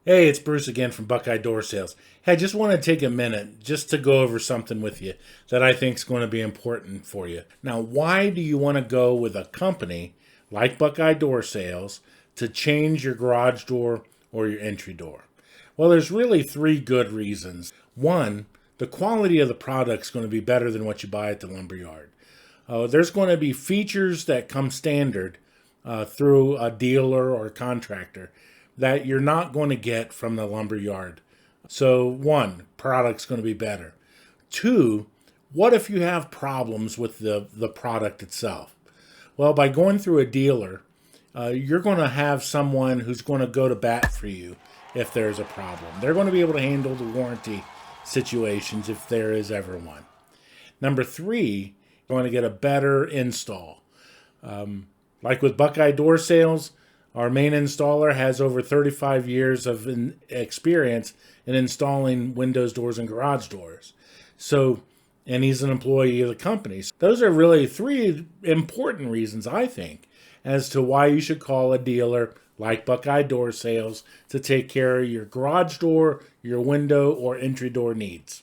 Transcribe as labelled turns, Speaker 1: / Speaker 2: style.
Speaker 1: Hey, it's Bruce again from Buckeye Door Sales. Hey, I just want to take a minute just to go over something with you that I think is going to be important for you. Now, why do you want to go with a company like Buckeye Door Sales to change your garage door or your entry door? Well, there's really three good reasons. One, the quality of the product is going to be better than what you buy at the lumber yard. There's going to be features that come standard through a dealer or a contractor that you're not going to get from the lumber yard. So, one, product's going to be better. Two, what if you have problems with the product itself? Well, by going through a dealer, you're going to have someone who's going to go to bat for you if there's a problem. They're going to be able to handle the warranty situations if there is ever one. Number three, you're going to get a better install. Like with Buckeye Door Sales, our main installer has over 35 years of experience in installing windows, doors, and garage doors. So, and he's an employee of the company. So those are really three important reasons, I think, as to why you should call a dealer like Buckeye Door Sales to take care of your garage door, your window, or entry door needs.